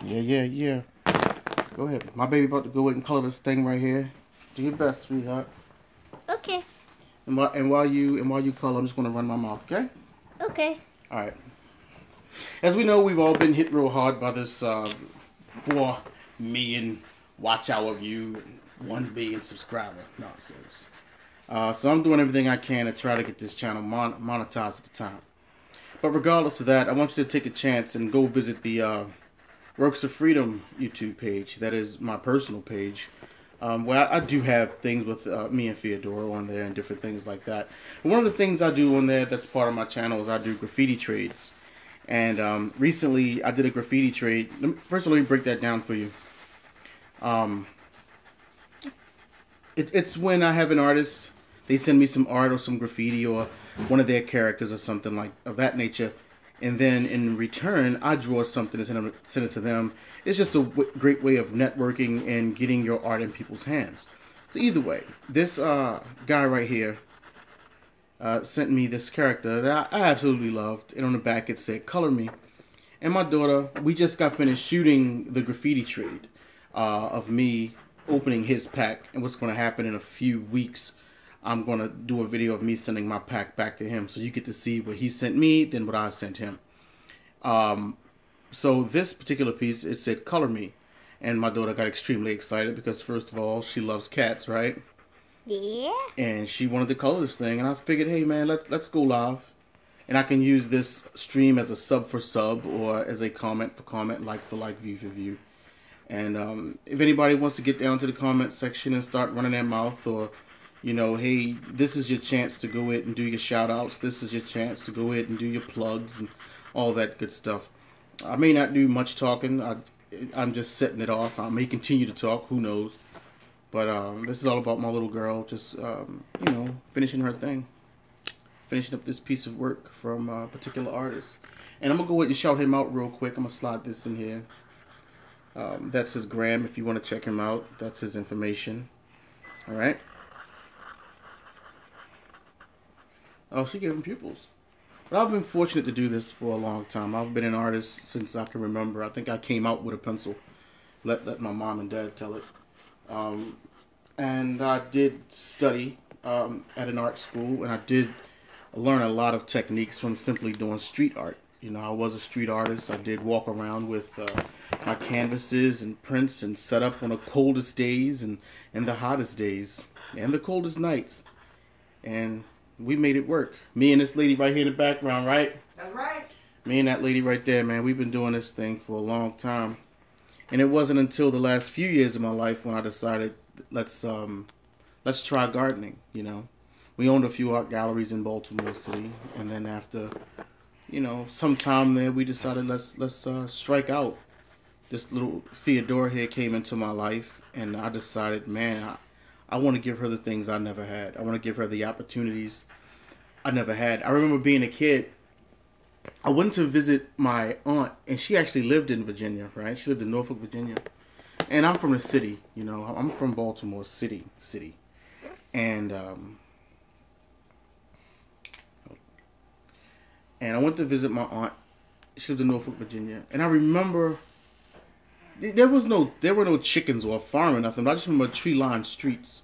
Yeah. Go ahead. My baby about to go ahead and color this thing right here. Do your best, sweetheart. Okay. And while you color, I'm just gonna run my mouth, okay? Okay. All right. As we know, we've all been hit real hard by this 4 million watch hour view and 1 billion subscriber nonsense. So I'm doing everything I can to try to get this channel monetized at the time. But regardless of that, I want you to take a chance and go visit the Works of Freedom YouTube page. That is my personal page. Where I do have things with me and Feodora on there and different things like that. And one of the things I do on there that's part of my channel is I do graffiti trades. And recently I did a graffiti trade. First of all, let me break that down for you. It's when I have an artist, they send me some art or some graffiti or one of their characters or something like of that nature. And then in return, I draw something and send it to them. It's just a great way of networking and getting your art in people's hands. So either way, this guy right here sent me this character that I absolutely loved. And on the back it said, "Color me." And my daughter, we just got finished shooting the graffiti trade of me opening his pack. And what's going to happen in a few weeks, I'm going to do a video of me sending my pack back to him. So you get to see what he sent me, then what I sent him. So this particular piece, it said, "Color me." And my daughter got extremely excited because, first of all, she loves cats, right? Yeah. And she wanted to color this thing. And I figured, hey, man, let's go live. And I can use this stream as a sub for sub or as a comment for comment, like for like, view for view. And if anybody wants to get down to the comment section and start running their mouth or, you know, hey, this is your chance to go ahead and do your shout outs. This is your chance to go ahead and do your plugs and all that good stuff. I may not do much talking. I'm just setting it off. I may continue to talk. Who knows? But this is all about my little girl just, you know, finishing her thing. Finishing up this piece of work from a particular artist. And I'm going to go ahead and shout him out real quick. I'm going to slide this in here. That's his gram if you want to check him out. That's his information. All right. Oh, she gave him pupils. But I've been fortunate to do this for a long time. I've been an artist since I can remember. I think I came out with a pencil. Let my mom and dad tell it. And I did study at an art school, and I did learn a lot of techniques from simply doing street art. You know, I was a street artist. I did walk around with my canvases and prints and set up on the coldest days and the hottest days and the coldest nights. And we made it work. Me and this lady right here in the background, right? That's right. Me and that lady right there, man. We've been doing this thing for a long time. And it wasn't until the last few years of my life when I decided let's try gardening, you know. We owned a few art galleries in Baltimore City, and then after, you know, some time there, we decided let's strike out. This little Feodora here came into my life, and I decided, man, I want to give her the things I never had. I want to give her the opportunities I never had. I remember being a kid. I went to visit my aunt, and she actually lived in Virginia, right? She lived in Norfolk, Virginia. And I'm from the city, you know. I'm from Baltimore City. And I went to visit my aunt. She lived in Norfolk, Virginia. And I remember there were no chickens or a farm or nothing. But I just remember tree-lined streets.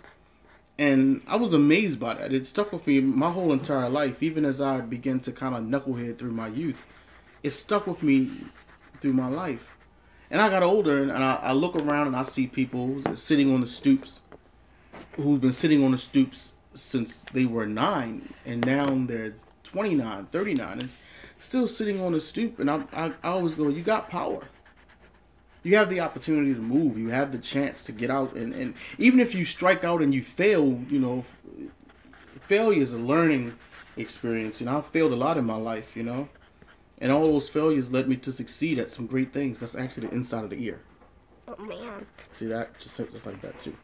And I was amazed by that. It stuck with me my whole entire life, even as I began to kind of knucklehead through my youth. It stuck with me through my life. And I got older, and I look around and I see people sitting on the stoops who've been sitting on the stoops since they were 9, and now they're 29, 39, and still sitting on the stoop. And I always go, you got power. You have the opportunity to move. You have the chance to get out. And even if you strike out and you fail, you know, failure is a learning experience. You know, I've failed a lot in my life, you know. And all those failures led me to succeed at some great things. That's actually the inside of the ear. Oh, man. See that? Just like that, too.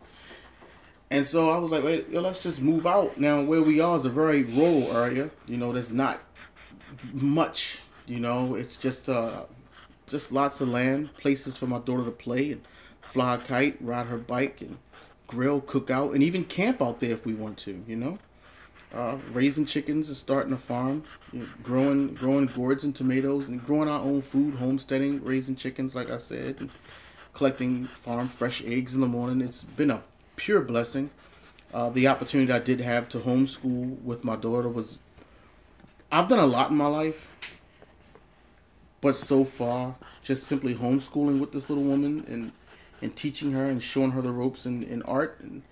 And so I was like, wait, yo, let's just move out. Now, where we are is a very rural area. You know, there's not much, you know. It's just lots of land, places for my daughter to play and fly a kite, ride her bike, and grill, cook out, and even camp out there if we want to, you know. raising chickens and starting a farm, growing gourds and tomatoes and growing our own food, homesteading, raising chickens, like I said, and collecting farm fresh eggs in the morning. It's been a pure blessing. The opportunity I did have to homeschool with my daughter was, I've done a lot in my life, but so far, just simply homeschooling with this little woman and teaching her and showing her the ropes in art and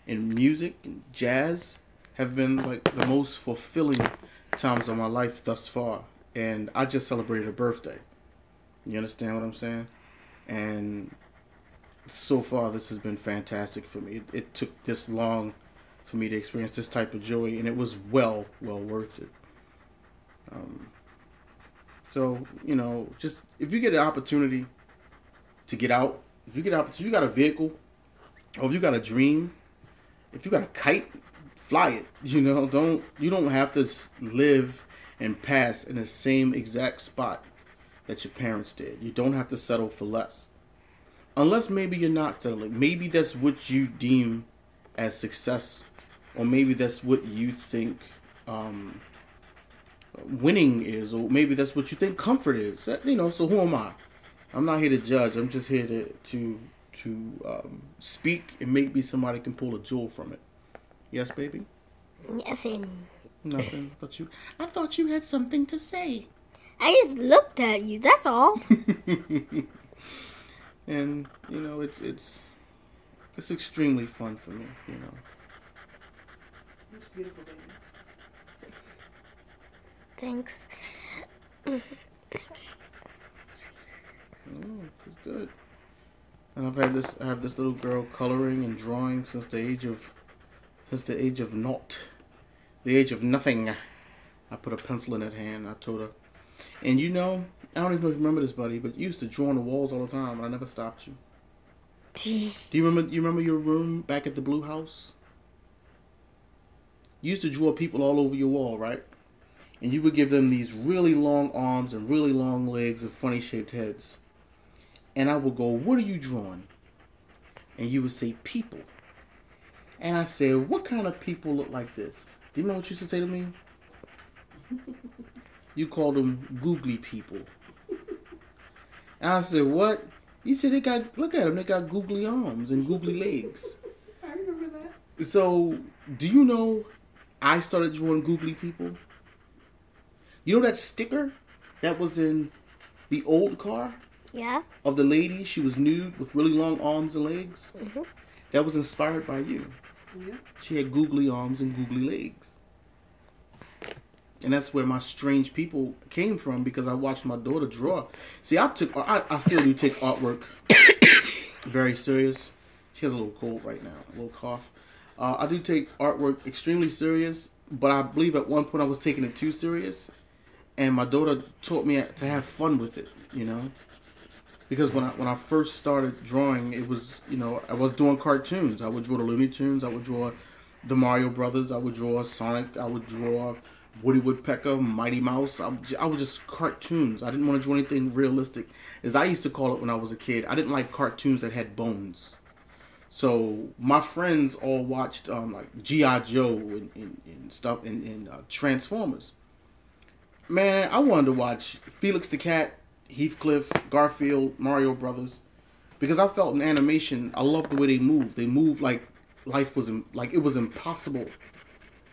in music and jazz have been like the most fulfilling times of my life thus far. And I just celebrated a birthday. You understand what I'm saying? And so far, this has been fantastic for me. It took this long for me to experience this type of joy, and it was well worth it. So, just if you get an opportunity to get out, if you got a vehicle, or if you got a dream, if you got a kite, fly it. You don't have to live and pass in the same exact spot that your parents did. You don't have to settle for less. Unless maybe you're not settling. Maybe that's what you deem as success, or maybe that's what you think winning is, or maybe that's what you think comfort is. So who am I? I'm not here to judge. I'm just here to speak, and maybe somebody can pull a jewel from it. Yes, baby? Nothing. Nothing. I thought you had something to say. I just looked at you, that's all. And it's extremely fun for me. It's beautiful, baby. Thanks. Oh, it's good. And I have this little girl coloring and drawing since the age of naught, the age of nothing. I put a pencil in her hand. I told her, and I don't even know if you remember this, buddy, but you used to draw on the walls all the time, and I never stopped you. Do you remember your room back at the Blue House? You used to draw people all over your wall, right? And you would give them these really long arms and really long legs and funny shaped heads. And I would go, "What are you drawing?" And you would say, "People." And I said, "What kind of people look like this?" Do you know what you used to say to me? You called them googly people. And I said, "What?" You said, look at them, they got googly arms and googly legs. I remember that. So, do you know I started drawing googly people? You know that sticker that was in the old car? Yeah? Of the lady, she was nude with really long arms and legs? Mm-hmm. That was inspired by you. Yeah. She had googly arms and googly legs. And that's where my strange people came from, because I watched my daughter draw. See, I still do take artwork very serious. She has a little cold right now, a little cough. I do take artwork extremely serious, but I believe at one point I was taking it too serious. And my daughter taught me to have fun with it, Because when I first started drawing, it was, I was doing cartoons. I would draw the Looney Tunes. I would draw the Mario Brothers. I would draw Sonic. I would draw Woody Woodpecker, Mighty Mouse. I was just cartoons. I didn't want to draw anything realistic. As I used to call it when I was a kid, I didn't like cartoons that had bones. So my friends all watched like G.I. Joe and stuff and Transformers. Man, I wanted to watch Felix the Cat, Heathcliff, Garfield, Mario Brothers, because I felt in animation, I loved the way they moved. They moved like life was like it was impossible,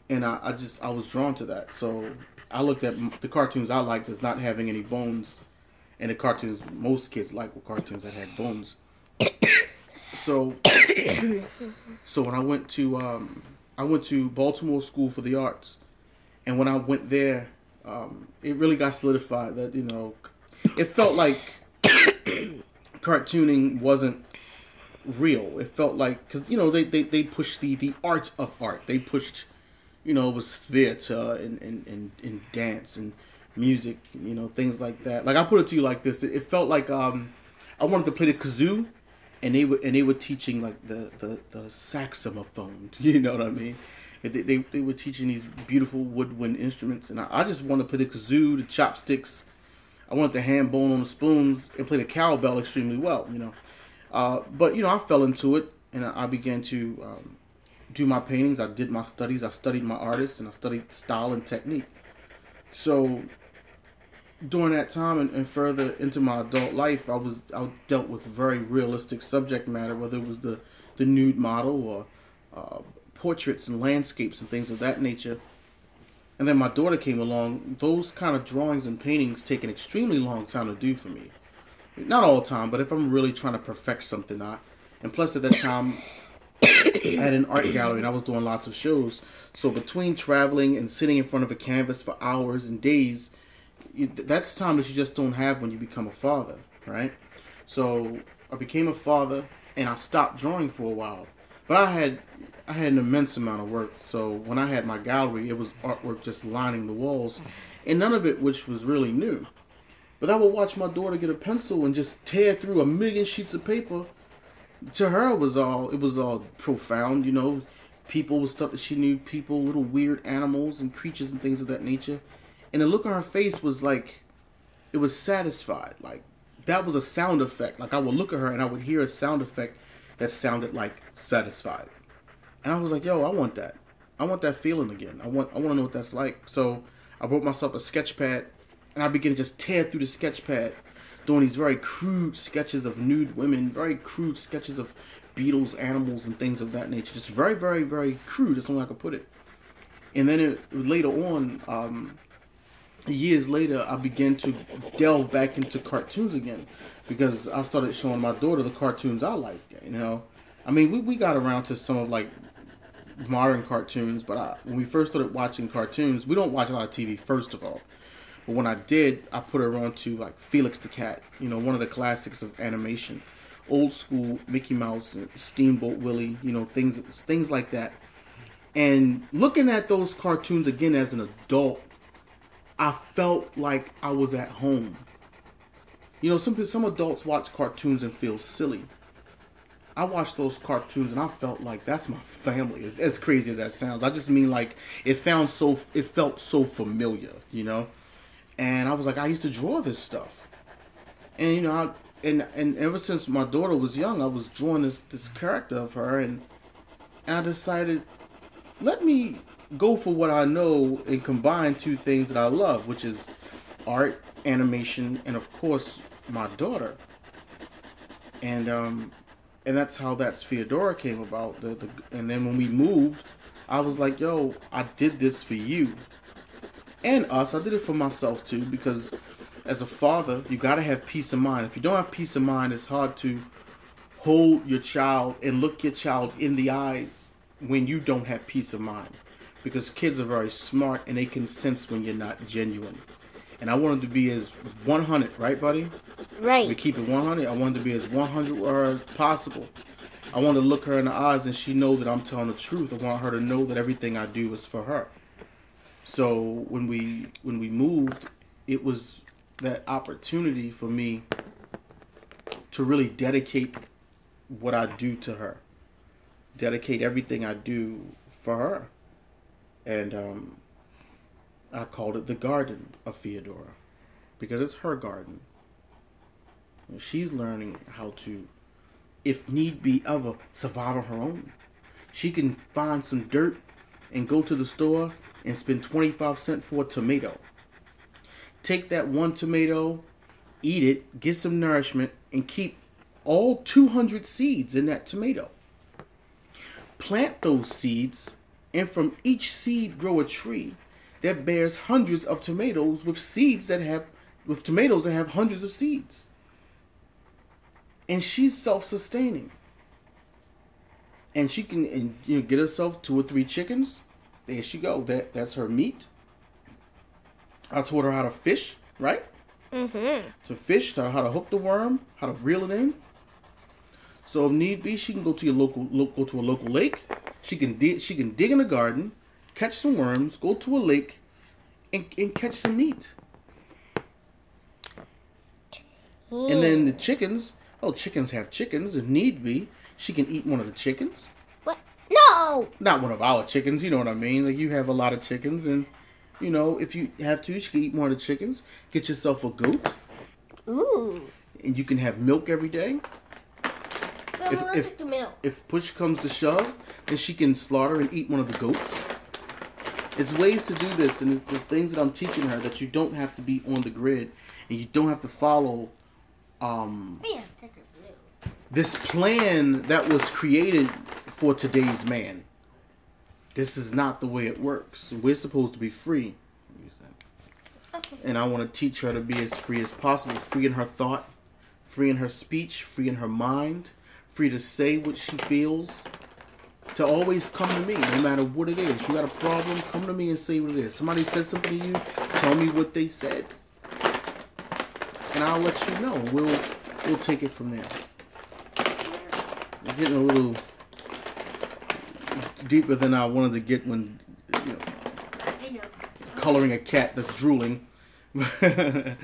and I was drawn to that. So I looked at the cartoons I liked as not having any bones, and the cartoons most kids like were cartoons that had bones. So when I went to Baltimore School for the Arts, and when I went there, it really got solidified that it felt like cartooning wasn't real. It felt like, because they pushed the art of art. They pushed it was theater and dance and music, things like that. Like, I put it to you like this: it felt like I wanted to play the kazoo, and they were teaching like the saxophone. You know what I mean? They were teaching these beautiful woodwind instruments, and I just wanted to play the kazoo, the chopsticks. I wanted to hand bone on the spoons and play the cowbell extremely well, But I fell into it, and I began to do my paintings. I did my studies. I studied my artists, and I studied style and technique. So during that time and further into my adult life, I dealt with very realistic subject matter, whether it was the nude model or portraits and landscapes and things of that nature. And then my daughter came along. Those kind of drawings and paintings take an extremely long time to do for me. Not all the time, but if I'm really trying to perfect something, and plus at that time I had an art gallery and I was doing lots of shows. So between traveling and sitting in front of a canvas for hours and days, that's time that you just don't have when you become a father, right? So I became a father and I stopped drawing for a while. But I had an immense amount of work. So when I had my gallery, it was artwork just lining the walls, and none of it which was really new. But I would watch my daughter get a pencil and just tear through 1,000,000 sheets of paper. To her, it was all profound, people with stuff that she knew, people, little weird animals and creatures and things of that nature. And the look on her face was like, it was satisfied. Like, that was a sound effect. Like, I would look at her and I would hear a sound effect that sounded like satisfied. And I was like, yo, I want that. I want that feeling again. I want to know what that's like. So I brought myself a sketch pad and I began to just tear through the sketch pad, doing these very crude sketches of nude women, very crude sketches of beetles, animals, and things of that nature. Just very, very, very crude. That's the only way I could put it. And then later on, years later, I began to delve back into cartoons again because I started showing my daughter the cartoons I like. I mean, we got around to some of like modern cartoons, but when we first started watching cartoons, we don't watch a lot of TV first of all. But when I did, I put her on to like Felix the Cat, one of the classics of animation, old school Mickey Mouse, and Steamboat Willie, things like that. And looking at those cartoons again as an adult, I felt like I was at home. Some adults watch cartoons and feel silly. I watched those cartoons and I felt like that's my family. As crazy as that sounds, I just mean like it felt so familiar, And I was like, I used to draw this stuff, and and ever since my daughter was young, I was drawing this character of her, and I decided, let me go for what I know and combine two things that I love, which is art, animation, and of course my daughter. And that's how That's Feodora came about. And then when we moved, I was like, yo, I did this for you and us. I did it for myself too, because as a father, you gotta have peace of mind. If you don't have peace of mind, it's hard to hold your child and look your child in the eyes when you don't have peace of mind. Because kids are very smart and they can sense when you're not genuine. And I wanted to be as 100, right, buddy? Right. We keep it 100. I wanted to be as 100 as possible. I wanted to look her in the eyes and she know that I'm telling the truth. I want her to know that everything I do is for her. So when we moved, it was that opportunity for me to really dedicate what I do to her. Dedicate everything I do for her. And I called it the Garden of Feodora because it's her garden. And she's learning how to, if need be ever, survive on her own. She can find some dirt and go to the store and spend 25 cents for a tomato. Take that one tomato, eat it, get some nourishment, and keep all 200 seeds in that tomato. Plant those seeds, and from each seed grow a tree that bears hundreds of tomatoes with tomatoes that have hundreds of seeds. And she's self-sustaining. And she can get herself 2 or 3 chickens. There she go. That's her meat. I taught her how to fish, right? Mm-hmm. To fish, how to hook the worm, how to reel it in. So if need be, she can go to a local lake. She can dig in the garden, catch some worms, go to a lake, and catch some meat. And then the chickens, chickens have chickens. If need be, she can eat one of the chickens. What? No! Not one of our chickens, you know what I mean? Like, you have a lot of chickens, and, if you have to, she can eat one of the chickens. Get yourself a goat. Ooh. And you can have milk every day. if push comes to shove, then she can slaughter and eat one of the goats. It's ways to do this, and it's just things that I'm teaching her that you don't have to be on the grid, and you don't have to follow this plan that was created for today's man. This is not the way it works. We're supposed to be free. And I want to teach her to be as free as possible. Free in her thought, free in her speech, free in her mind, free to say what she feels. To always come to me, no matter what it is. You got a problem, come to me and say what it is. Somebody said something to you, tell me what they said. And I'll let you know. We'll take it from there. I'm getting a little deeper than I wanted to get when, coloring a cat that's drooling. But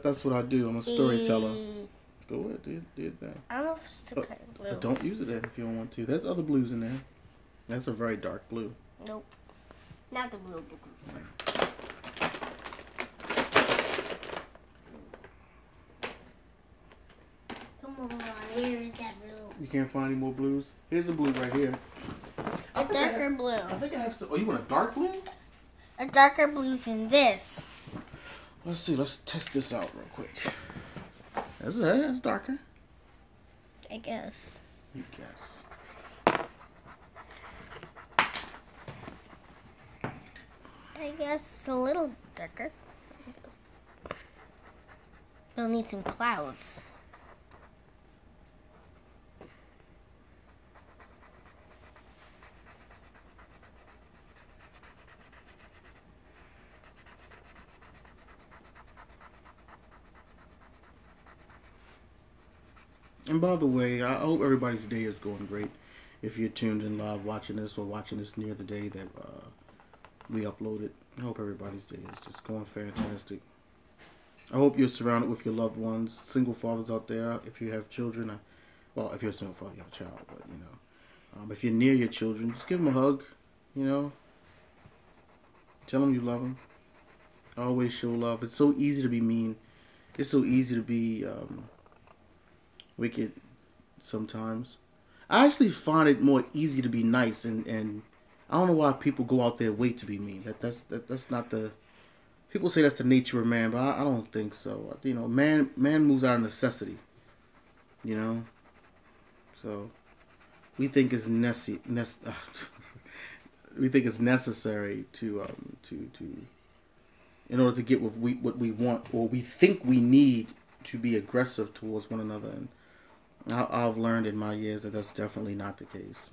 that's what I do. I'm a storyteller. Go ahead, do it now. I don't know if it's the kind of blue. But don't use it then if you don't want to. There's other blues in there. That's a very dark blue. Nope. Not the blue. Come on, where is that blue? You can't find any more blues? Here's a blue right here. A darker blue. I think I have to. Oh, you want a dark blue? A darker blue than this. Let's see. Let's test this out real quick. That's darker. I guess. You guess. I guess it's a little darker. We'll need some clouds. And by the way, I hope everybody's day is going great. If you're tuned in live watching this or watching this near the day that we uploaded, I hope everybody's day is just going fantastic. I hope you're surrounded with your loved ones, single fathers out there. If you have children, if you're a single father, you have a child. But if you're near your children, just give them a hug. Tell them you love them. Always show love. It's so easy to be mean. It's so easy to be wicked sometimes. I actually find it more easy to be nice, and I don't know why people go out their way to be mean. That's not the. People say that's the nature of man, but I don't think so. Man moves out of necessity. So we think it's we think it's necessary to in order to get what we want, or we think we need to be aggressive towards one another. And I've learned in my years that that's definitely not the case.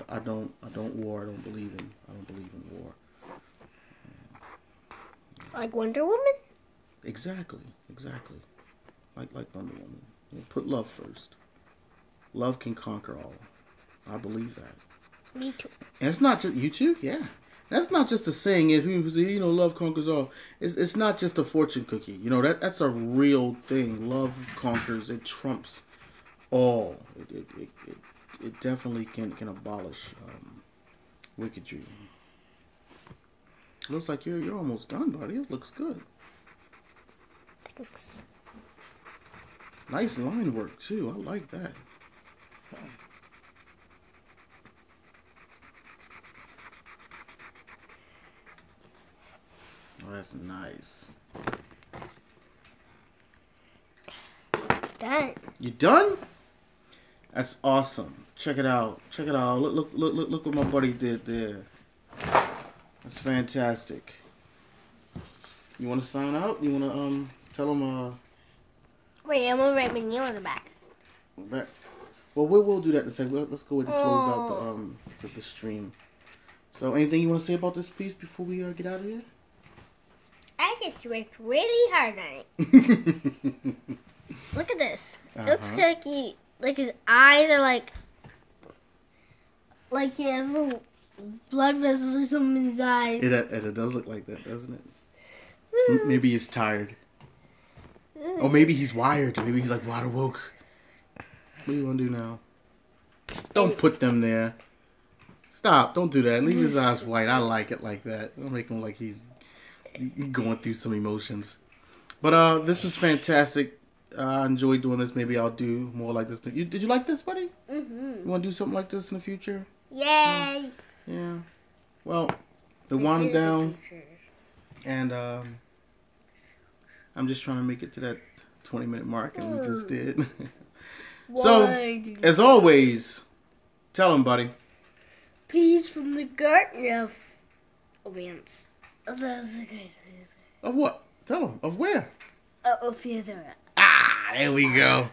I don't war. I don't believe in war. Like Wonder Woman? Exactly. Like Wonder Woman. Put love first. Love can conquer all. I believe that. Me too. And it's not just you too. Yeah, that's not just a saying. Love conquers all. It's not just a fortune cookie. That's a real thing. Love conquers. It trumps all. It definitely can abolish wickedry. Looks like you're almost done, buddy. It looks good. Thanks. Nice line work too. I like that. Oh, that's nice. Done. You done? That's awesome. Check it out. Look what my buddy did there. That's fantastic. You want to sign out? You want to tell them Wait, I'm gonna write my name on the back. Well, we'll do that in a second. Let's go ahead and close out the stream. So, anything you want to say about this piece before we get out of here? I just worked really hard on it. Look at this. It looks like his eyes are like he has little blood vessels or something in his eyes. It does look like that, doesn't it? Maybe he's tired. Or maybe he's wired. Maybe he's like wide awoke. What do you want to do now? Don't put them there. Stop. Don't do that. Leave his eyes white. I like it like that. Don't make him like he's going through some emotions. But this was fantastic. I enjoy doing this. Maybe I'll do more like this. Did you like this, buddy? Mm-hmm. You want to do something like this in the future? Yay! Yeah. Well, the winding down, and I'm just trying to make it to that 20-minute mark, and we just did. So, as always, tell them, buddy. Peace from the Garden of Romance. Of what? Tell them. Of where? Of Feodora. There we go.